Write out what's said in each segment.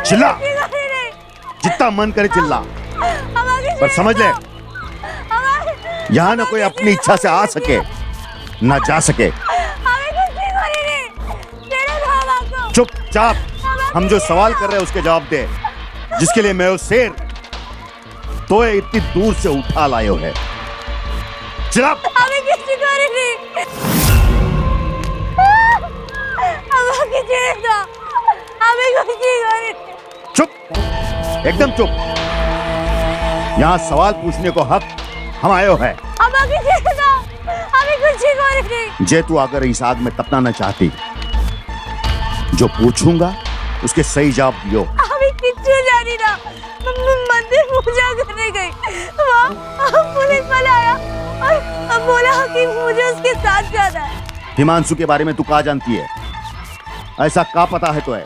चिल्ला, जितना मन करे चिल्ला, पर समझ ले यहाँ ना कोई अपनी इच्छा से आ सके ना जा सके। चुपचाप हम जो सवाल कर रहे हैं उसके जवाब दे, जिसके लिए मैं वो शेर तो इतनी दूर से उठा लायो है। चला। चुप, एकदम चुप। यहाँ सवाल पूछने को हक हम आयो है। जे तू अगर इस आग में तपना न चाहती, जो पूछूंगा उसके सही जवाब दियो। मंदिर पूजा करने गई, वहाँ पुलिस वाला आया और बोला कि मुझे उसके साथ जाना है। हिमांशु के बारे में तू क्या जानती है? ऐसा क्या पता है तो है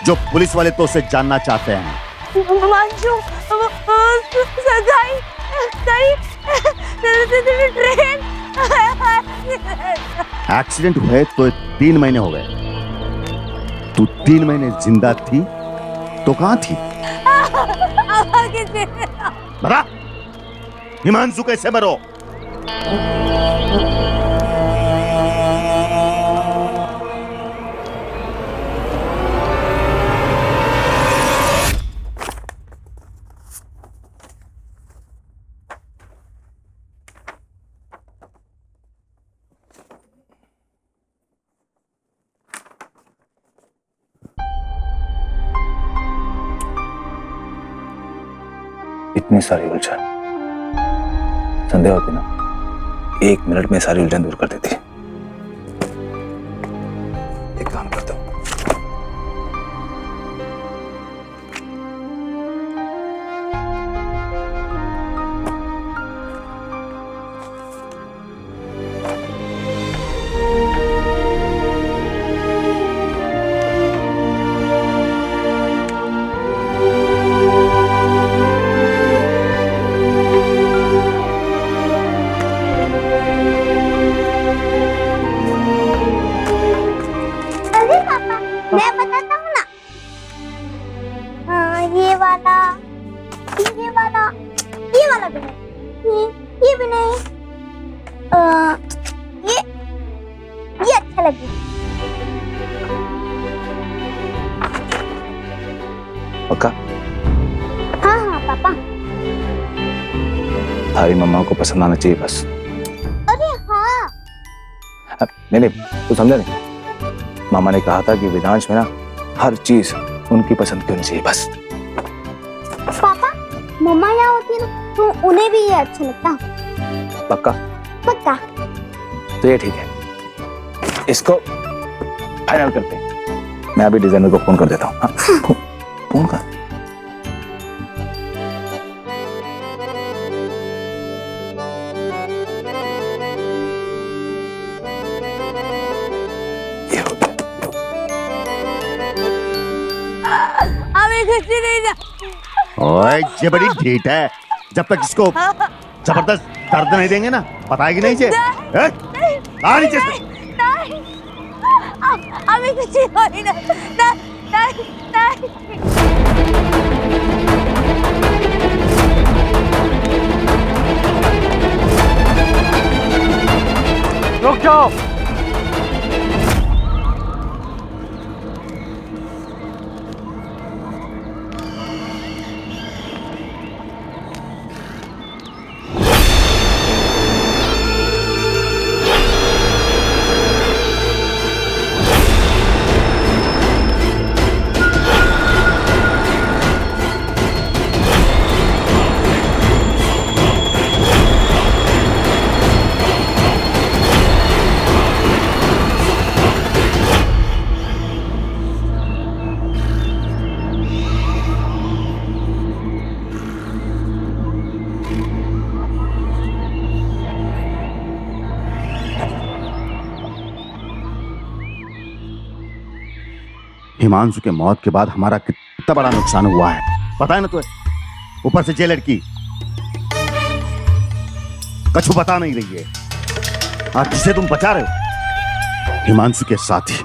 जो पुलिस वाले तो उसे जानना चाहते हैं? हिमांशु ट्रेन एक्सीडेंट हुए तो 3 महीने हो गए। तू 3 महीने जिंदा थी तो कहां थी? बता, हिमांशु कैसे मरो? इतनी सारी उलझन, संदेह होती ना 1 मिनट में सारी उलझन दूर कर देती। एक काम करता हूं, मैं बताता हूँ ना। हाँ, ये वाला भी नहीं, ये भी नहीं। ये अच्छा लगे। पक्का? हाँ हाँ पापा। थारी मम्मा को पसंद आना चाहिए बस। अरे हाँ। नहीं, तू समझा नहीं। मामा ने कहा था कि वेदांश में ना हर चीज उनकी पसंद की होनी चाहिए बस। पापा, मम्मा यहाँ होती है ना तो उन्हें भी ये अच्छा लगता। पक्का? पक्का। तो ये ठीक है, इसको फाइनल करते हैं। मैं अभी डिजाइनर को फोन कर देता हूँ। हाँ? फोन कर। ओए, ये बड़ी ढीठ है। जब तक इसको जबरदस्त दर्द नहीं देंगे ना, बताएगी नहीं जे। अभी कुछ नहीं ना। रुक जाओ। हिमांशु के मौत के बाद हमारा कितना बड़ा नुकसान हुआ है पता है ना तुम्हें? ऊपर से ये लड़की कछु बता नहीं रही है। आज जिसे तुम बचा रहे हो हिमांशु के साथी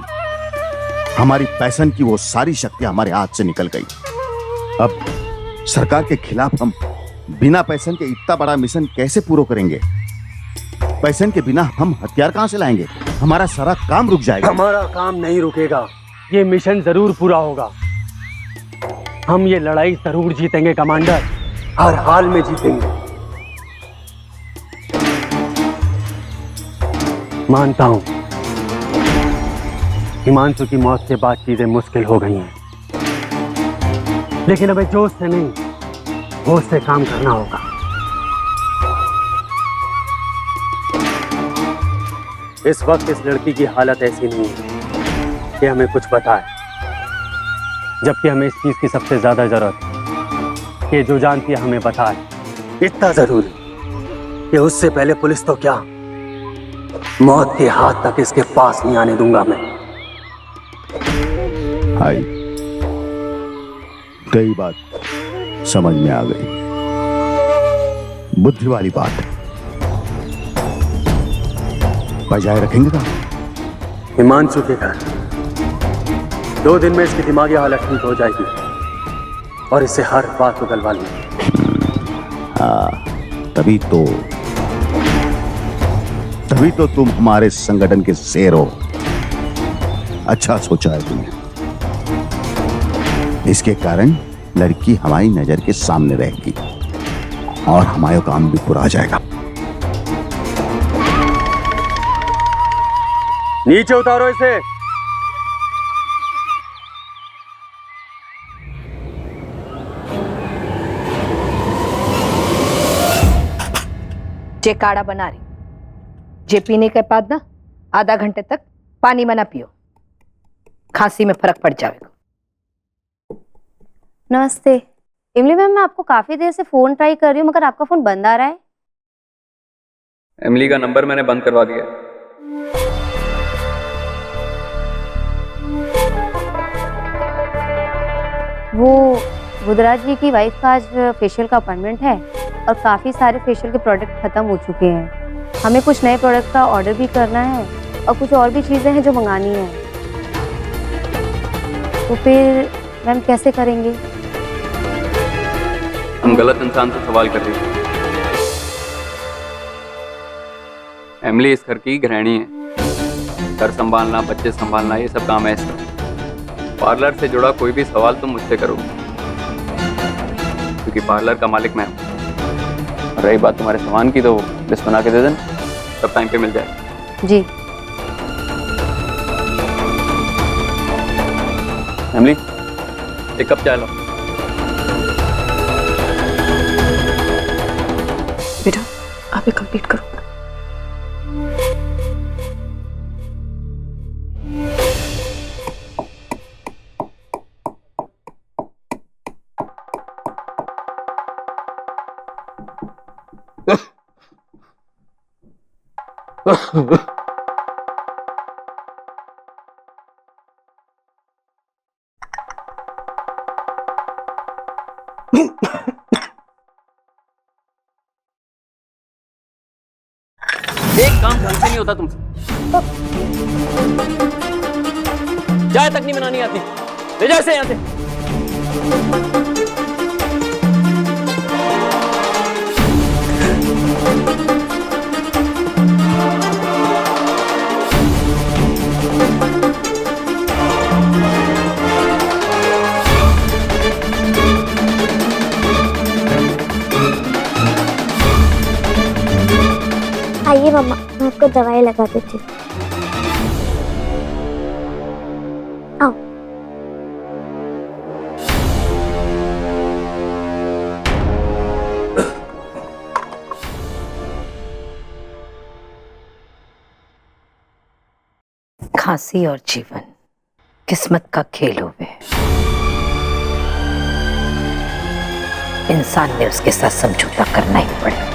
हमारी पैशन की वो सारी शक्तियां हमारे हाथ से निकल गई। अब सरकार के खिलाफ हम बिना पैशन के इतना बड़ा मिशन कैसे पूरा करेंगे? पैशन के बिना हम हथियार कहां से लाएंगे? हमारा सारा काम रुक जाएगा। हमारा काम नहीं रुकेगा, ये मिशन जरूर पूरा होगा। हम ये लड़ाई जरूर जीतेंगे कमांडर, हर हाल में जीतेंगे। मानता हूं हिमांशु की मौत के बाद चीजें मुश्किल हो गई हैं, लेकिन हमें जोश से नहीं होश से काम करना होगा। इस वक्त इस लड़की की हालत ऐसी नहीं है कि हमें कुछ बताए, जबकि हमें इस चीज की सबसे ज्यादा जरूरत है कि जो जानती है हमें बताए। इतना जरूरी कि उससे पहले पुलिस तो क्या, मौत के हाथ तक इसके पास नहीं आने दूंगा मैं। हाय, कई बात समझ में आ गई, बुद्धि वाली बात। बजाय रखेंगे का हिमांशु के घर 2 दिन में इसकी दिमागी हालत ठीक हो जाएगी और इसे हर बात उगलवा लेंगे। हाँ, तभी तो तुम हमारे संगठन के शेर हो। अच्छा सोचा है तुमने। इसके कारण लड़की हमारी नजर के सामने रहेगी और हमारा काम भी पूरा हो जाएगा। नीचे उतारो इसे। जे काढ़ा बना रही, जे पीने के बाद ना आधा घंटे तक पानी में ना पियो, खांसी में फर्क पड़ जाएगा। नमस्ते इमली मैम, मैं आपको काफी देर से फोन ट्राई कर रही हूँ मगर आपका फोन बंद आ रहा है। इमली का नंबर मैंने बंद करवा दिया। वो बुधराज जी की वाइफ का आज फेशियल का अपॉइंटमेंट है और काफी सारे फेशियल के प्रोडक्ट खत्म हो चुके हैं। हमें कुछ नए प्रोडक्ट का ऑर्डर भी करना है और कुछ और भी चीजें हैं जो मंगानी है। तो फिर मैम कैसे करेंगे? हम गलत इंसान से सवाल कर रहे हैं। एमिली इस घर की गृहिणी है। घर संभालना, बच्चे संभालना, ये सब काम है इसका। पार्लर से जुड़ा कोई भी सवाल तुम मुझसे करो, क्योंकि पार्लर का मालिक मैं हूँ। रही बात तुम्हारे सामान की, तो लिस्ट बना के दे देना, सब टाइम पे मिल जाएगा। जी। एमिली, एक कप चाय लो। बेटा आप ये कंप्लीट करो। एक काम ढंग से नहीं होता तुमसे। चाय तक नहीं बनानी आती, ले जा इसे यहाँ से। आइए मम्मा, मैं आपको दवाई लगा देती हूँ। आओ। खांसी और जीवन किस्मत का खेल हो गए। इंसान ने उसके साथ समझौता करना ही पड़ेगा।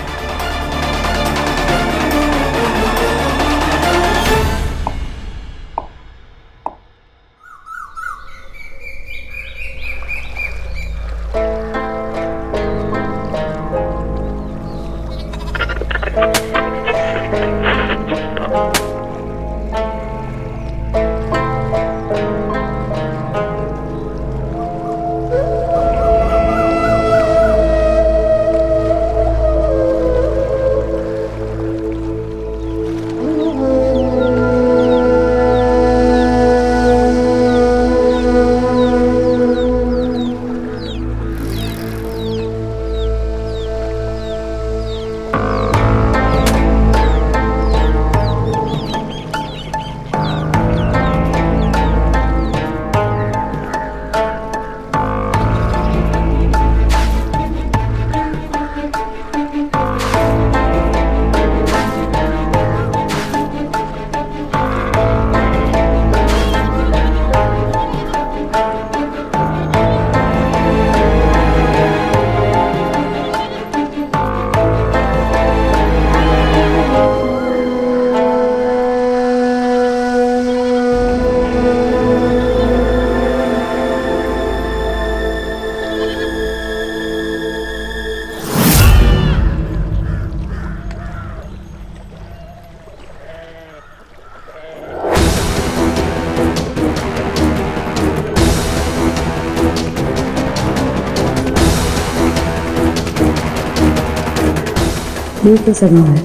ये कैसा गाँव है?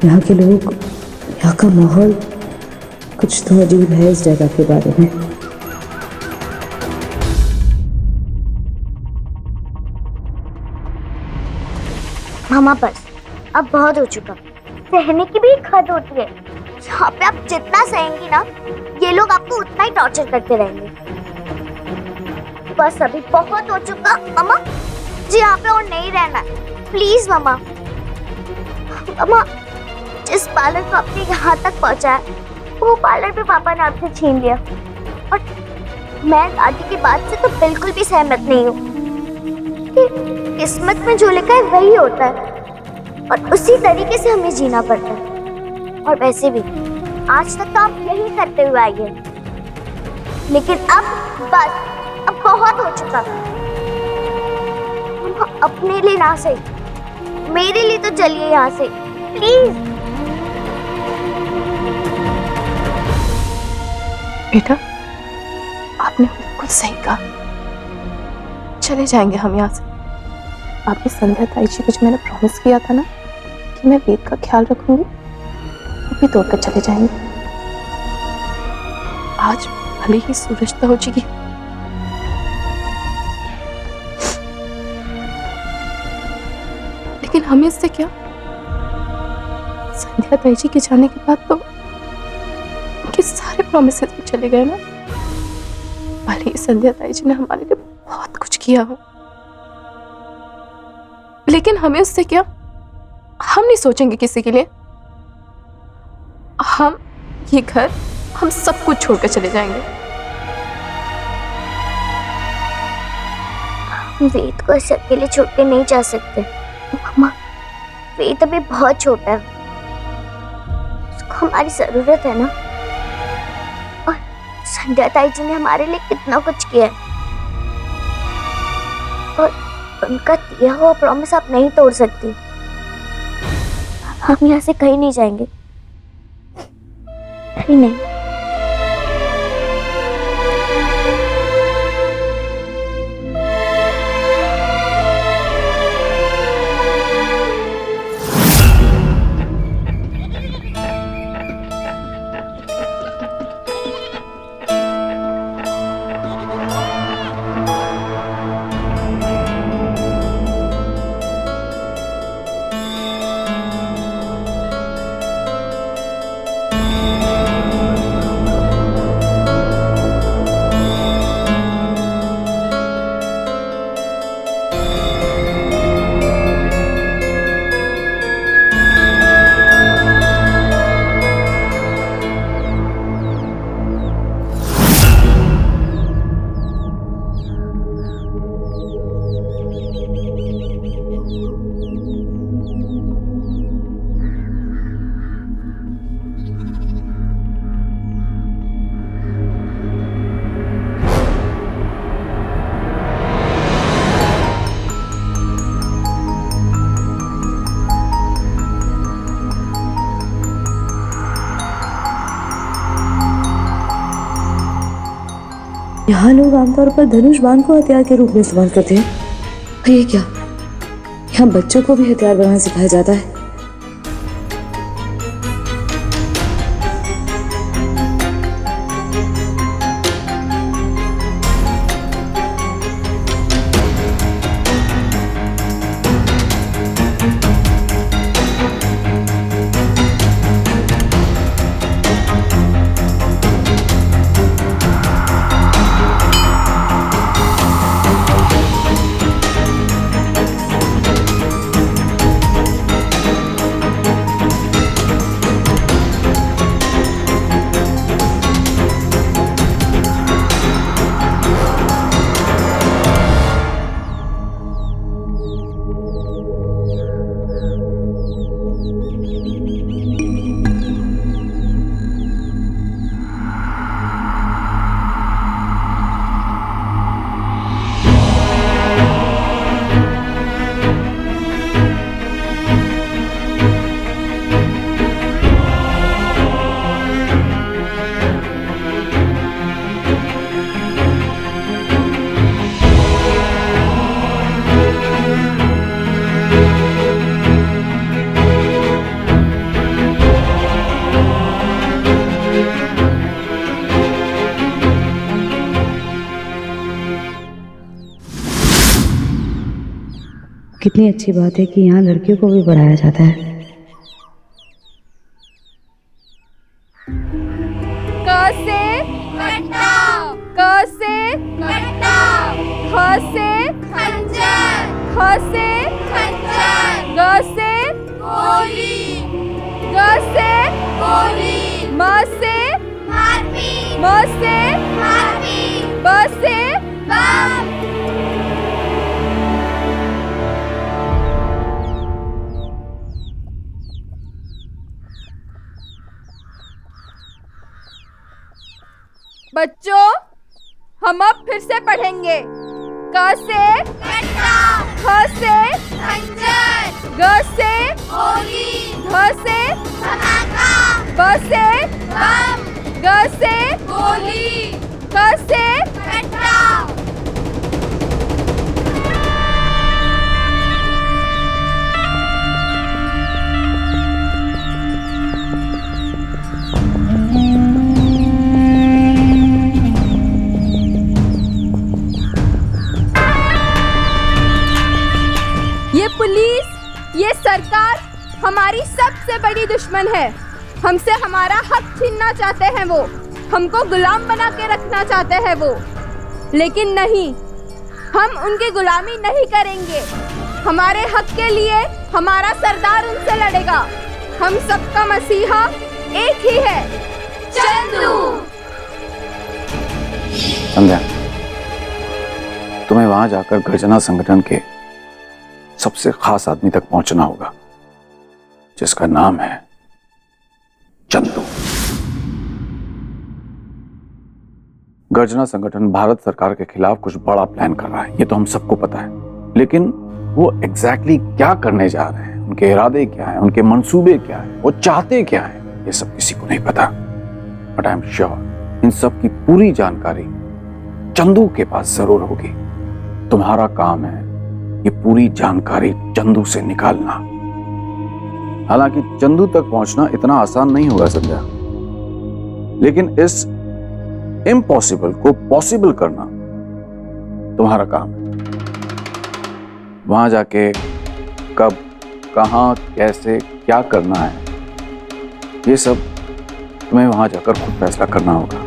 यहाँ के लोग, यहाँ का माहौल, कुछ तो अजीब है इस जगह के बारे में। मामा बस, अब बहुत हो चुका। सहने की भी एक हद होती है। यहाँ पे आप जितना सहेंगी ना, ये लोग आपको उतना ही टॉर्चर करते रहेंगे। बस अभी बहुत हो चुका। मामा जी यहाँ पे और नहीं रहना, प्लीज मामा। मामा, जिस पार्लर को आपने यहाँ तक पहुँचाया, वो पार्लर भी पापा ने आपसे छीन लिया। और मैं दादी की बात से तो बिल्कुल भी सहमत नहीं हूँ। किस्मत में जो लिखा है वही होता है, और उसी तरीके से हमें जीना पड़ता है। और वैसे भी आज तक तो आप यही करते हुए आई हैं, लेकिन अब बस, अब बहुत हो चुका। अपने लिए ना सही, मेरे लिए तो चलिए यहाँ से, प्लीज। बेटा, आपने बिल्कुल सही कहा। चले जाएंगे हम यहाँ से। आपकी संध्या ताई जी को जो मैंने प्रॉमिस किया था ना कि मैं वेद का ख्याल रखूंगी, वो भी तोड़कर चले जाएंगे। आज भले ही सूरज तो हो चुकी, लेकिन हमें इससे क्या? संध्या ताई जी के जाने के बाद तो उनके सारे प्रॉमिसेस भी चले गए ना। भले ही संध्या ताई जी ने हमारे लिए बहुत कुछ किया हो, लेकिन हमें उससे क्या? हम नहीं सोचेंगे किसी के लिए। हम ये घर, हम सब कुछ छोड़कर चले जाएंगे। हम वेद को ऐसे अकेले छोड़ के नहीं जा सकते मामा। वेद अभी बहुत छोटा है, उसको हमारी जरूरत है ना। और संध्या ताई जी ने हमारे लिए कितना कुछ किया है, और उनका दिया हुआ प्रॉमिस आप नहीं तोड़ सकती। हम यहाँ से कहीं नहीं जाएंगे, कहीं नहीं। यहाँ लोग आमतौर पर धनुष बाण को हथियार के रूप में इस्तेमाल करते हैं। और ये क्या, यहाँ बच्चों को भी हथियार बनाना सिखाया जाता है? कितनी अच्छी बात है कि यहाँ लड़कियों को भी पढ़ाया जाता है। क से कट्टा, क से कट्टा, ख से खंजर, ख से खंजर, ग से गोली, ग से गोली, म से मारपीट, म से मारपीट, ब से बम। बच्चों, हम अब फिर से पढ़ेंगे। क से कट्टा, ख से खंजर, ग से गोली, घ से धमाका, ब से बम, ग से गोली, क से कट्टा। ये पुलिस, ये सरकार हमारी सबसे बड़ी दुश्मन है। हमसे हमारा हक छीनना चाहते हैं वो, हमको गुलाम बना के रखना चाहते हैं वो। लेकिन नहीं, हम उनकी गुलामी नहीं करेंगे। हमारे हक के लिए हमारा सरदार उनसे लड़ेगा। हम सबका मसीहा एक ही है, चंदू। संध्या, तुम्हें वहां जाकर गर्जना संगठन के सबसे खास आदमी तक पहुंचना होगा, जिसका नाम है चंदू। गर्जना संगठन भारत सरकार के खिलाफ कुछ बड़ा प्लान कर रहा है, ये तो हम सबको पता है। लेकिन वो एग्जैक्टली क्या करने जा रहे हैं, उनके इरादे क्या हैं, उनके मंसूबे क्या हैं, वो चाहते क्या हैं, ये सब किसी को नहीं पता। But I am sure in सब की पूरी जानकारी चंदू के पास जरूर होगी। तुम्हारा काम है ये पूरी जानकारी चंदू से निकालना। हालांकि चंदू तक पहुंचना इतना आसान नहीं होगा संध्या, लेकिन इस इम्पॉसिबल को पॉसिबल करना तुम्हारा काम है। वहां जाके कब, कहां, कैसे, क्या करना है, ये सब तुम्हें वहां जाकर खुद फैसला करना होगा।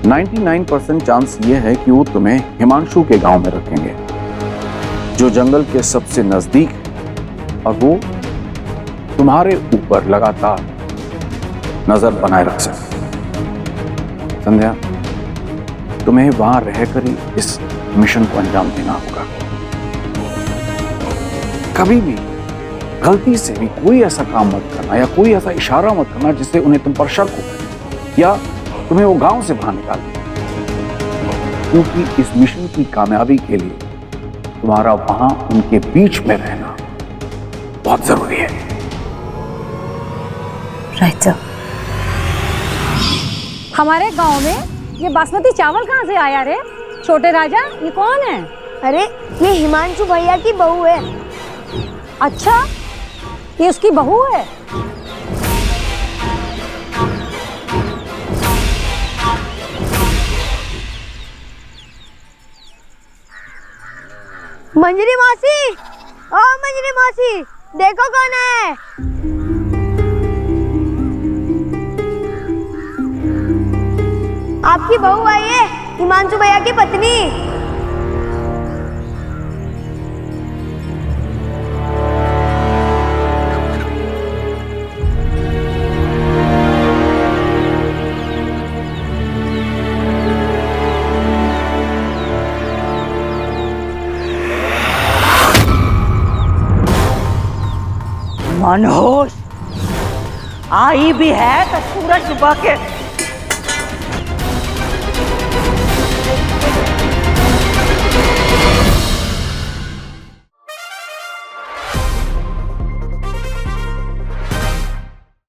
99% चांस ये है कि वो तुम्हें हिमांशु के गांव में रखेंगे, जो जंगल के सबसे नजदीक है, और वो तुम्हारे ऊपर लगातार नजर बनाए रख सके। संध्या, तुम्हें वहां रहकर ही इस मिशन को अंजाम देना होगा। कभी भी गलती से भी कोई ऐसा काम मत करना या कोई ऐसा इशारा मत करना जिससे उन्हें तुम पर शक हो या तुम्हें वो गांव से बाहर निकाल दे, क्योंकि इस मिशन की कामयाबी के लिए तुम्हारा वहां उनके बीच में रहना बहुत जरूरी है। Right sir. हमारे गांव में ये बासमती चावल कहाँ से आया रे? छोटे राजा, ये कौन है? अरे ये हिमांशु भैया की बहू है। अच्छा, ये उसकी बहू है? मंजरी मौसी, ओ मंजरी मौसी, देखो कौन है। आपकी बहू आई है, हिमांशु भैया की पत्नी। मनोज आई भी है तो सूरज सुबह के